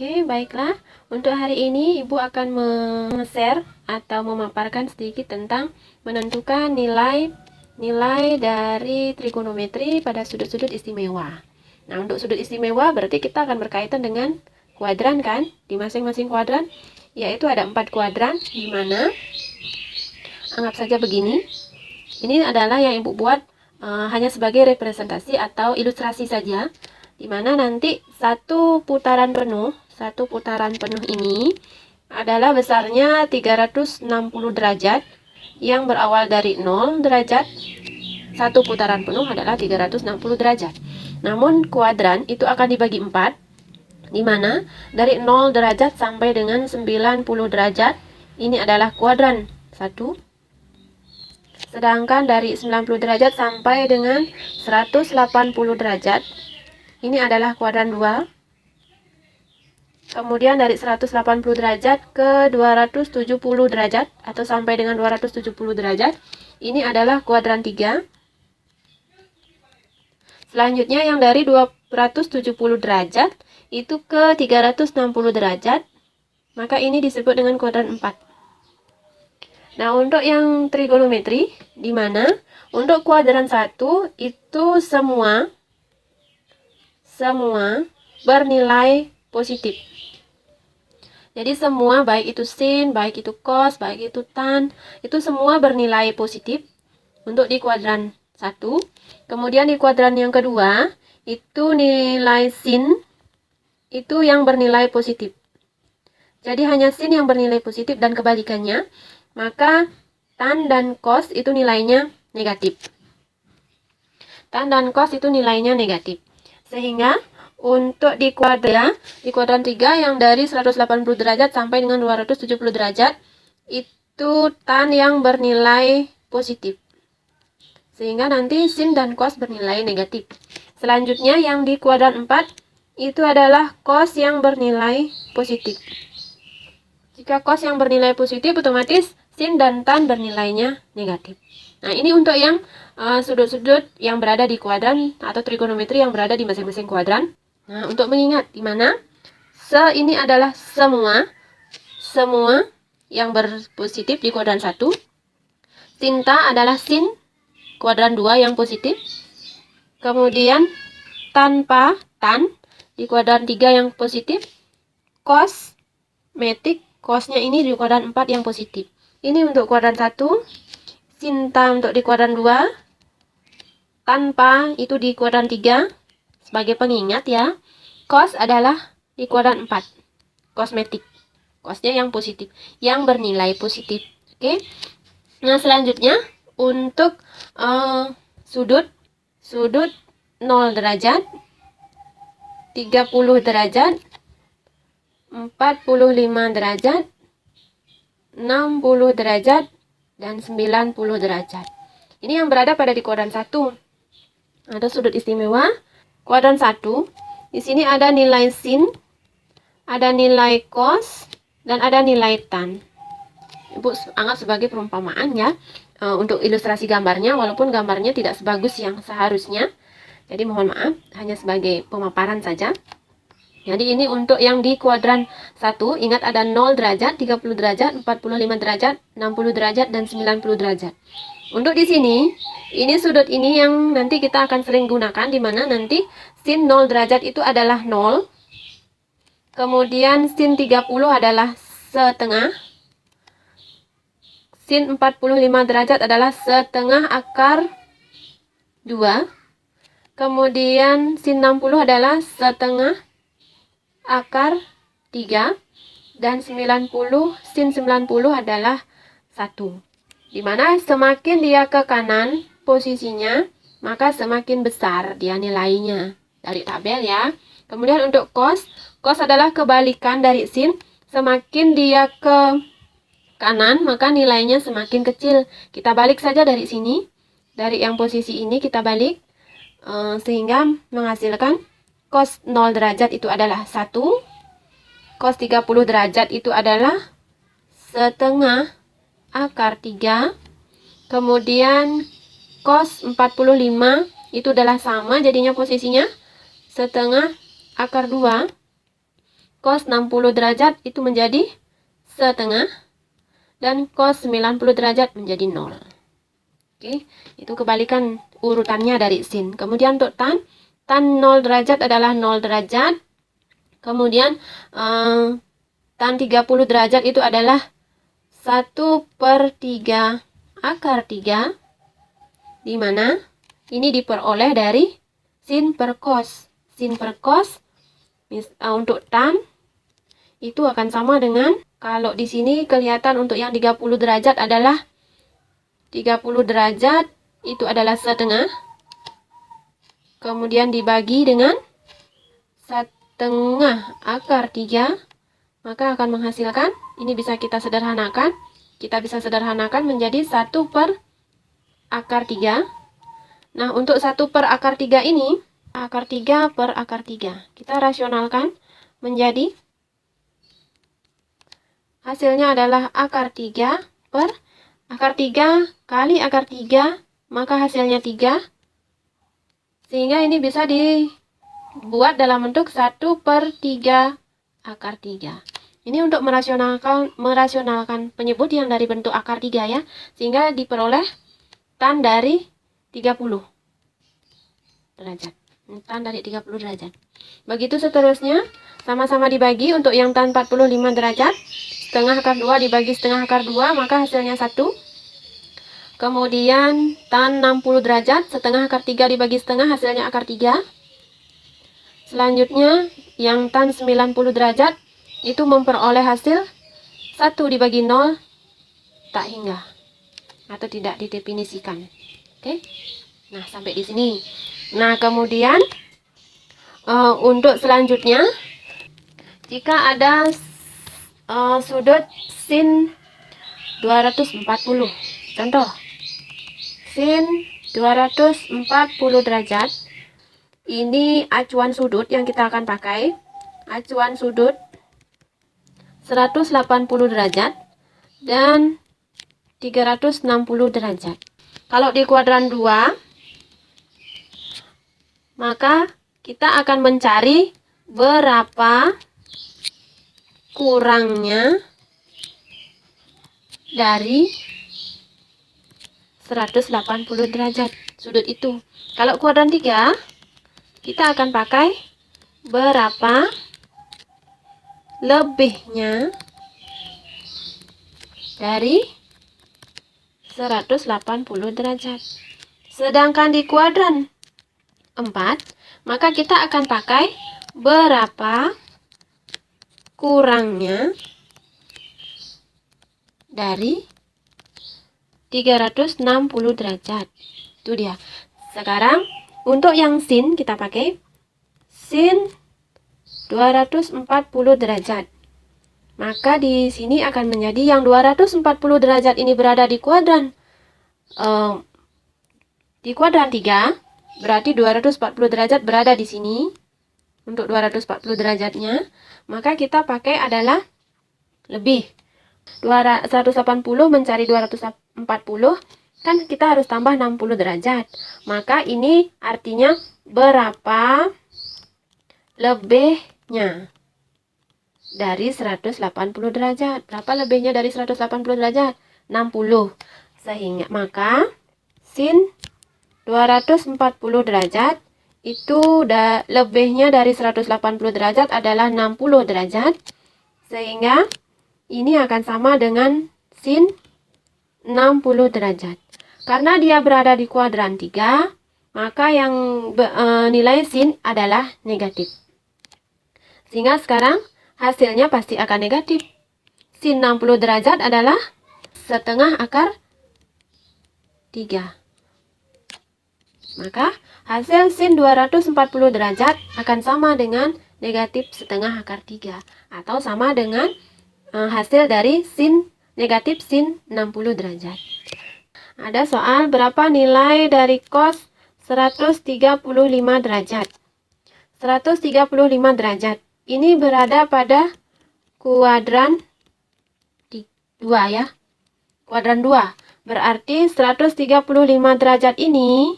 Oke, baiklah. Untuk hari ini Ibu akan share atau memaparkan sedikit tentang menentukan nilai dari trigonometri pada sudut-sudut istimewa. Nah, untuk sudut istimewa berarti kita akan berkaitan dengan kuadran kan? Di masing-masing kuadran, yaitu ada 4 kuadran, di mana anggap saja begini. Ini adalah yang Ibu buat hanya sebagai representasi atau ilustrasi saja, di mana nanti satu putaran penuh ini adalah besarnya 360 derajat yang berawal dari 0 derajat. Satu putaran penuh adalah 360 derajat. Namun kuadran itu akan dibagi 4, di mana dari 0 derajat sampai dengan 90 derajat ini adalah kuadran 1. Sedangkan dari 90 derajat sampai dengan 180 derajat ini adalah kuadran 2. Kemudian dari 180 derajat ke 270 derajat atau sampai dengan 270 derajat ini adalah kuadran 3. Selanjutnya yang dari 270 derajat itu ke 360 derajat, maka ini disebut dengan kuadran 4. Nah, untuk yang trigonometri, di mana untuk kuadran 1 itu semua bernilai positif. Jadi semua, baik itu sin, baik itu cos, baik itu tan, itu semua bernilai positif untuk di kuadran 1. Kemudian di kuadran yang kedua, itu nilai sin itu yang bernilai positif. Jadi hanya sin yang bernilai positif dan kebalikannya, maka tan dan cos itu nilainya negatif. Tan dan cos itu nilainya negatif. Sehingga untuk di kuadran 3 yang dari 180 derajat sampai dengan 270 derajat itu tan yang bernilai positif. Sehingga nanti sin dan cos bernilai negatif. Selanjutnya yang di kuadran 4 itu adalah cos yang bernilai positif. Jika cos yang bernilai positif, otomatis sin dan tan bernilainya negatif. Nah, ini untuk yang sudut-sudut yang berada di kuadran atau trigonometri yang berada di masing-masing kuadran. Nah, untuk mengingat di mana ini adalah semua yang berpositif di kuadran 1. Sinta adalah sin kuadran 2 yang positif. Kemudian tanpa tan di kuadran 3 yang positif. Cos metik, cosnya ini di kuadran 4 yang positif. Ini untuk kuadran 1. Sinta untuk di kuadran 2. Tanpa itu di kuadran 3. Sebagai pengingat ya, cos adalah di kuadran 4. Kosmetik. Cosnya yang positif, yang bernilai positif. Oke. Nah, selanjutnya untuk sudut 0 derajat, 30 derajat, 45 derajat, 60 derajat, dan 90 derajat. Ini yang berada pada di kuadran 1. Ada sudut istimewa kuadran 1. Di sini ada nilai sin, ada nilai cos, dan ada nilai tan. Ibu anggap sebagai perumpamaan ya, untuk ilustrasi gambarnya, walaupun gambarnya tidak sebagus yang seharusnya. Jadi mohon maaf, hanya sebagai pemaparan saja. Jadi ini untuk yang di kuadran 1, ingat ada 0 derajat, 30 derajat, 45 derajat, 60 derajat, dan 90 derajat. Untuk di sini, ini sudut ini yang nanti kita akan sering gunakan, di mana nanti sin 0 derajat itu adalah 0. Kemudian sin 30 adalah setengah. Sin 45 derajat adalah setengah akar 2. Kemudian sin 60 adalah setengah akar 3. Dan 90, sin 90 adalah 1. Dimana semakin dia ke kanan posisinya, maka semakin besar dia nilainya dari tabel ya. Kemudian untuk cos adalah kebalikan dari sin. Semakin dia ke kanan, maka nilainya semakin kecil. Kita balik saja dari sini. Dari yang posisi ini kita balik. Sehingga menghasilkan cos 0 derajat itu adalah 1. Cos 30 derajat itu adalah setengah akar 3. Kemudian cos 45 itu adalah sama, jadinya posisinya setengah akar 2. cos 60 derajat itu menjadi setengah, dan cos 90 derajat menjadi 0. Oke, itu kebalikan urutannya dari sin. Kemudian untuk tan 0 derajat adalah 0 derajat. Kemudian tan 30 derajat itu adalah 1/3 akar 3, di mana ini diperoleh dari sin per cos. Sin per cos untuk tan itu akan sama dengan, kalau di sini kelihatan untuk yang 30 derajat adalah 30 derajat itu adalah setengah, kemudian dibagi dengan setengah akar 3, maka akan menghasilkan, ini bisa kita sederhanakan. Kita bisa sederhanakan menjadi 1/akar 3. Nah, untuk 1/akar 3 ini, akar 3 per akar 3, kita rasionalkan menjadi, hasilnya adalah akar 3 per akar 3 kali akar 3, maka hasilnya 3. Sehingga ini bisa dibuat dalam bentuk 1/3 akar 3. Ini untuk merasionalkan penyebut yang dari bentuk akar 3 ya. Sehingga diperoleh tan dari 30 derajat. Tan dari 30 derajat. Begitu seterusnya, sama-sama dibagi. Untuk yang tan 45 derajat, setengah akar 2 dibagi setengah akar 2, maka hasilnya 1. Kemudian tan 60 derajat, setengah akar 3 dibagi setengah, hasilnya akar 3. Selanjutnya, yang tan 90 derajat, itu memperoleh hasil 1 dibagi 0, tak hingga, atau tidak didefinisikan. Oke. Nah, sampai di sini. Nah, kemudian untuk selanjutnya, jika ada sudut sin 240, contoh sin 240 derajat, ini acuan sudut yang kita akan pakai. Acuan sudut 180 derajat dan 360 derajat. Kalau di kuadran 2, maka kita akan mencari berapa kurangnya dari 180 derajat sudut itu. Kalau kuadran 3, kita akan pakai berapa lebihnya dari 180 derajat. Sedangkan di kuadran 4, maka kita akan pakai berapa kurangnya dari 360 derajat. Itu dia. Sekarang untuk yang sin kita pakai sin 240 derajat. Maka di sini akan menjadi yang 240 derajat ini berada di kuadran 3, berarti 240 derajat berada di sini. Untuk 240 derajatnya, maka kita pakai adalah lebih. 180 mencari 240, kan kita harus tambah 60 derajat. Maka ini artinya berapa lebihnya dari 180 derajat. Berapa lebihnya dari 180 derajat? 60. Sehingga maka sin 240 derajat itu lebihnya dari 180 derajat adalah 60 derajat. Sehingga ini akan sama dengan sin 60 derajat. Karena dia berada di kuadran 3, maka yang nilai sin adalah negatif. Sehingga sekarang hasilnya pasti akan negatif. Sin 60 derajat adalah setengah akar 3. Maka hasil sin 240 derajat akan sama dengan negatif setengah akar 3. Atau sama dengan hasil dari sin negatif sin 60 derajat. Ada soal berapa nilai dari cos 135 derajat. 135 derajat. Ini berada pada kuadran 2 ya. Kuadran 2. Berarti 135 derajat ini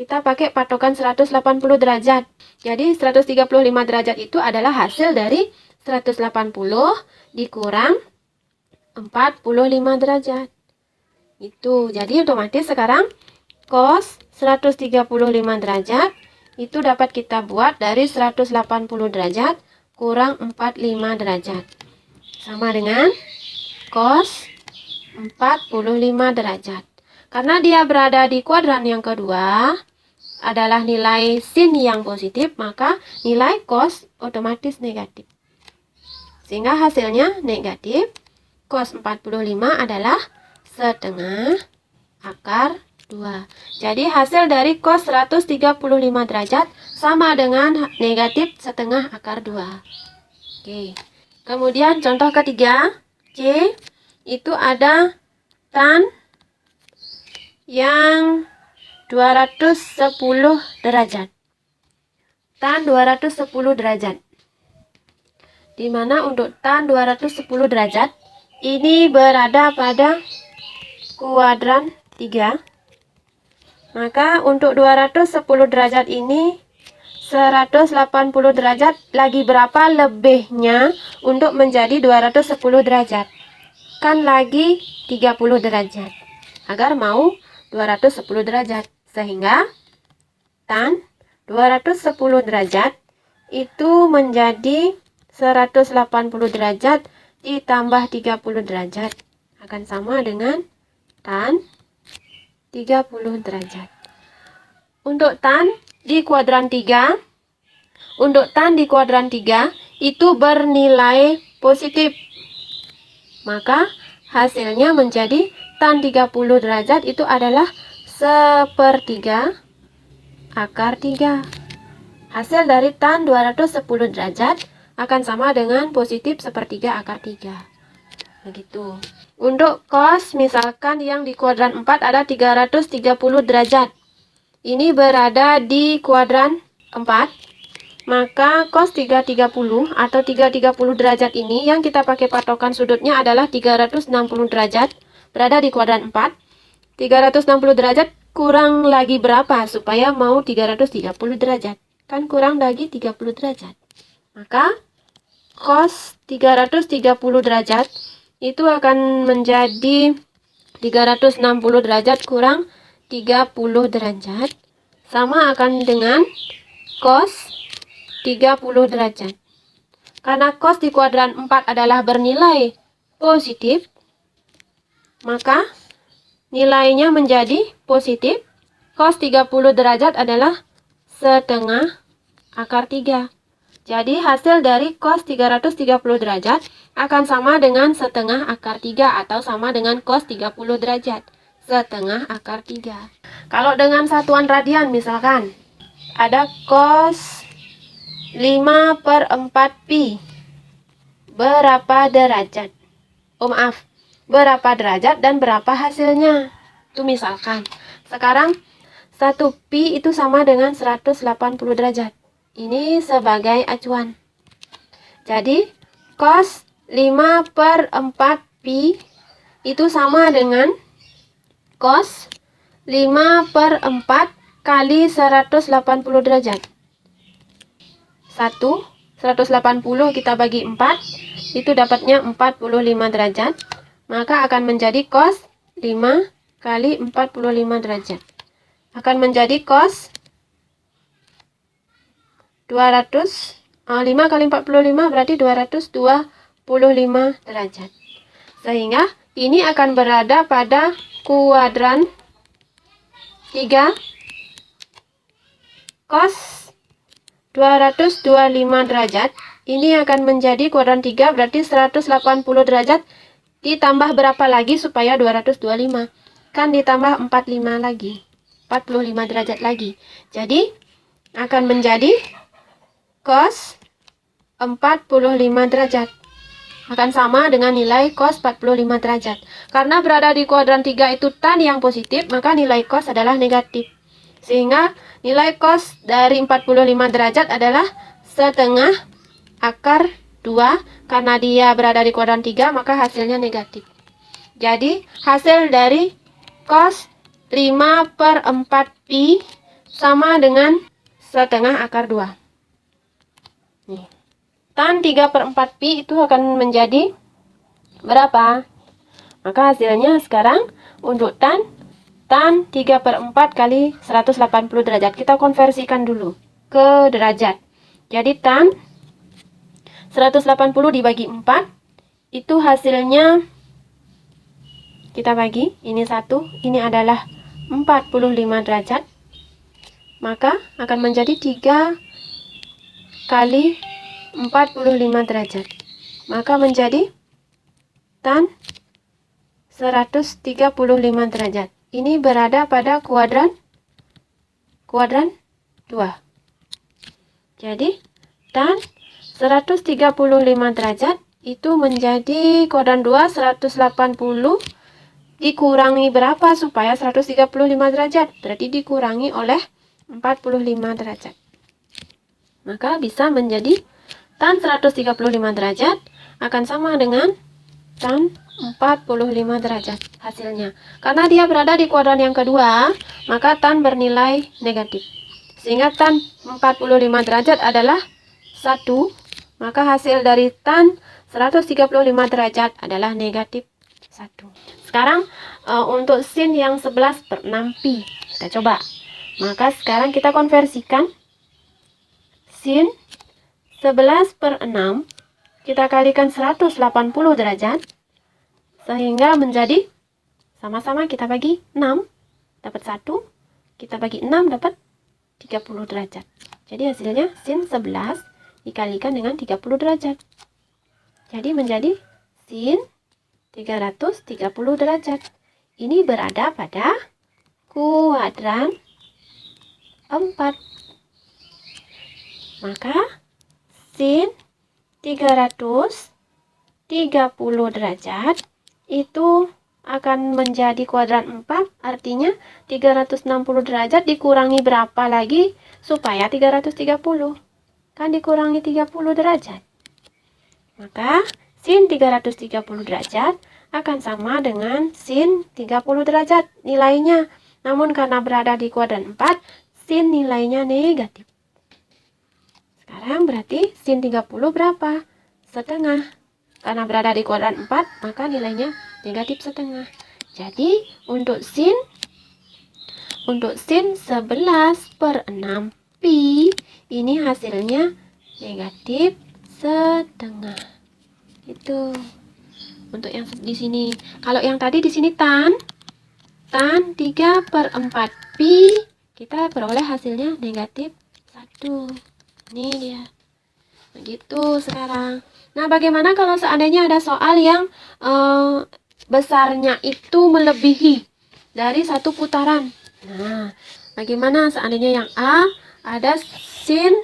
kita pakai patokan 180 derajat. Jadi 135 derajat itu adalah hasil dari 180 dikurang 45 derajat. Itu. Jadi otomatis sekarang cos 135 derajat itu dapat kita buat dari 180 derajat kurang 45 derajat. Sama dengan cos 45 derajat. Karena dia berada di kuadran yang kedua, adalah nilai sin yang positif, maka nilai cos otomatis negatif. Sehingga hasilnya negatif. Cos 45 adalah setengah akar 2. Jadi hasil dari cos 135 derajat sama dengan negatif setengah akar 2. Oke. Kemudian contoh ketiga, C itu ada tan yang 210 derajat. Tan 210 derajat. Di mana untuk tan 210 derajat ini berada pada kuadran 3. Maka untuk 210 derajat ini 180 derajat lagi berapa lebihnya untuk menjadi 210 derajat? Kan lagi 30 derajat. Agar mau 210 derajat. Sehingga tan 210 derajat itu menjadi 180 derajat ditambah 30 derajat akan sama dengan tan 30 derajat. Untuk tan di kuadran 3, itu bernilai positif. Maka hasilnya menjadi tan 30 derajat itu adalah sepertiga akar 3. Hasil dari tan 210 derajat akan sama dengan positif sepertiga akar 3. Begitu. Untuk cos misalkan yang di kuadran 4 ada 330 derajat. Ini berada di kuadran 4. Maka cos 330 atau 330 derajat ini yang kita pakai patokan sudutnya adalah 360 derajat. Berada di kuadran 4. 360 derajat kurang lagi berapa supaya mau 330 derajat? Kan kurang lagi 30 derajat. Maka cos 330 derajat itu akan menjadi 360 derajat kurang 30 derajat sama akan dengan cos 30 derajat. Karena cos di kuadran 4 adalah bernilai positif, maka nilainya menjadi positif. Cos 30 derajat adalah setengah akar 3. Jadi hasil dari cos 330 derajat akan sama dengan setengah akar 3 atau sama dengan cos 30 derajat. Setengah akar 3. Kalau dengan satuan radian misalkan ada cos 5/4 pi. Berapa derajat? Oh maaf, berapa derajat dan berapa hasilnya? Itu misalkan. Sekarang 1 pi itu sama dengan 180 derajat. Ini sebagai acuan. Jadi cos 5/4 pi itu sama dengan cos 5/4 kali 180 derajat. 180 kita bagi 4 itu dapatnya 45 derajat. Maka akan menjadi cos 5 kali 45 derajat. Akan menjadi cos 5 kali 45 berarti 225 derajat. Sehingga ini akan berada pada kuadran 3. Cos 225 derajat. Ini akan menjadi kuadran 3 berarti 180 derajat ditambah berapa lagi supaya 225? Kan ditambah 45 lagi. 45 derajat lagi. Jadi akan menjadi cos 45 derajat akan sama dengan nilai cos 45 derajat. Karena berada di kuadran 3 itu tan yang positif, maka nilai cos adalah negatif. Sehingga nilai cos dari 45 derajat adalah setengah akar 2. Karena dia berada di kuadran 3, maka hasilnya negatif. Jadi hasil dari cos 5/4 pi sama dengan setengah akar 2. Nih. Tan 3/4 pi itu akan menjadi berapa? Maka hasilnya sekarang untuk tan 3/4 kali 180 derajat. Kita konversikan dulu ke derajat. Jadi tan 180 dibagi 4 itu hasilnya kita bagi, ini 1, ini adalah 45 derajat. Maka akan menjadi 3 kali 45 derajat. Maka menjadi tan 135 derajat. Ini berada pada kuadran 2. Jadi tan 135 derajat itu menjadi kuadran 2 180 dikurangi berapa supaya 135 derajat? Berarti dikurangi oleh 45 derajat. Maka bisa menjadi tan 135 derajat akan sama dengan tan 45 derajat hasilnya. Karena dia berada di kuadran yang kedua, maka tan bernilai negatif. Sehingga tan 45 derajat adalah 1, maka hasil dari tan 135 derajat adalah negatif 1. Sekarang untuk sin yang 11/6 pi. Kita coba. Maka sekarang kita konversikan sin 11/6 kita kalikan 180 derajat sehingga menjadi sama-sama kita bagi 6 dapat 1, kita bagi 6 dapat 30 derajat. Jadi hasilnya sin 11 dikalikan dengan 30 derajat. Jadi menjadi sin 330 derajat. Ini berada pada kuadran 4. Maka sin 330 derajat itu akan menjadi kuadran 4, artinya 360 derajat dikurangi berapa lagi supaya 330? Kan dikurangi 30 derajat. Maka sin 330 derajat akan sama dengan sin 30 derajat nilainya. Namun karena berada di kuadran 4, sin nilainya negatif. Sekarang berarti sin 30 berapa? Setengah. Karena berada di kuadran 4, maka nilainya negatif setengah. Jadi untuk sin 11/6 pi ini hasilnya negatif setengah. Itu untuk yang di sini. Kalau yang tadi di sini tan 3/4 pi, kita peroleh hasilnya negatif 1. Ini dia. Begitu sekarang. Nah, bagaimana kalau seandainya ada soal yang besarnya itu melebihi dari 1 putaran? Nah, bagaimana seandainya yang A ada sin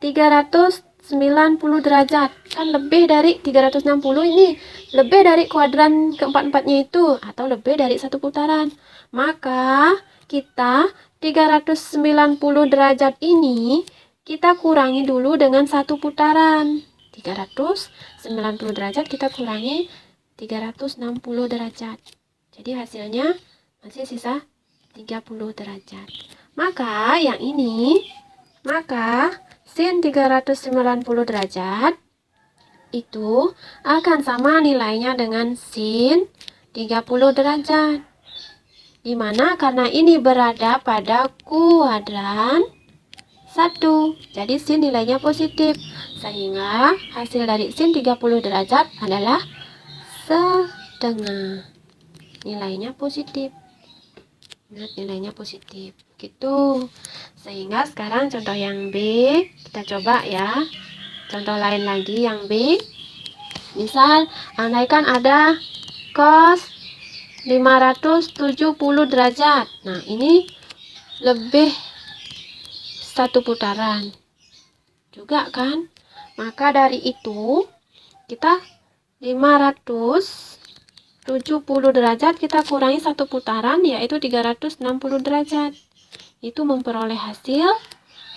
390 derajat, kan lebih dari 360, ini lebih dari kuadran keempat-empatnya itu, atau lebih dari 1 putaran. Maka kita 390 derajat ini kita kurangi dulu dengan 1 putaran. 390 derajat kita kurangi 360 derajat. Jadi hasilnya masih sisa 30 derajat. Maka yang ini, maka sin 390 derajat itu akan sama nilainya dengan sin 30 derajat. Dimana karena ini berada pada kuadran 1, jadi sin nilainya positif. Sehingga hasil dari sin 30 derajat adalah setengah. Nilainya positif. Nilainya positif. Gitu. Sehingga sekarang contoh yang B kita coba ya. Contoh lain lagi yang B. Misal andaikan ada cos 570 derajat. Nah, ini lebih 1 putaran. Juga kan? Maka dari itu kita 570 derajat kita kurangi 1 putaran, yaitu 360 derajat. Itu memperoleh hasil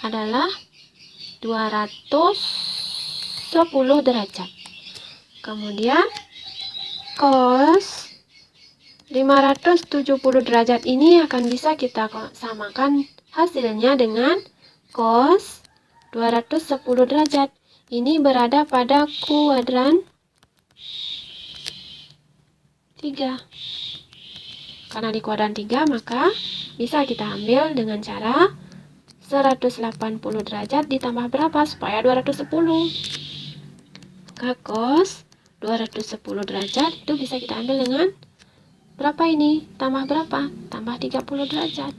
adalah 210 derajat. Kemudian cos 570 derajat ini akan bisa kita samakan hasilnya dengan cos 210 derajat. Ini berada pada kuadran 3. Karena di kuadran 3, maka bisa kita ambil dengan cara 180 derajat ditambah berapa supaya 210. Maka cos 210 derajat itu bisa kita ambil dengan berapa ini? Tambah berapa? Tambah 30 derajat.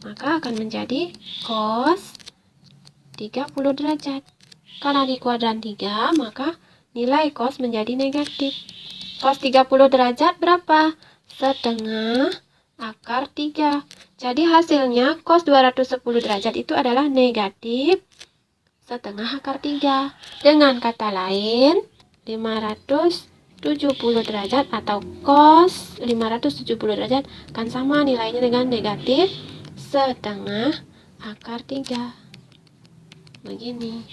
Maka akan menjadi cos 30 derajat. Karena di kuadran 3, maka nilai cos menjadi negatif. Cos 30 derajat berapa? Setengah akar 3. Jadi hasilnya cos 210 derajat itu adalah negatif setengah akar 3. Dengan kata lain, 570 derajat atau cos 570 derajat akan sama nilainya dengan negatif setengah akar 3. Begini.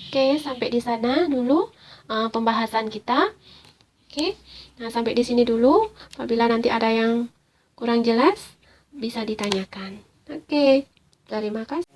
Oke, sampai di sana dulu pembahasan kita. Oke, nah sampai di sini dulu. Apabila nanti ada yang kurang jelas, bisa ditanyakan. Oke, terima kasih.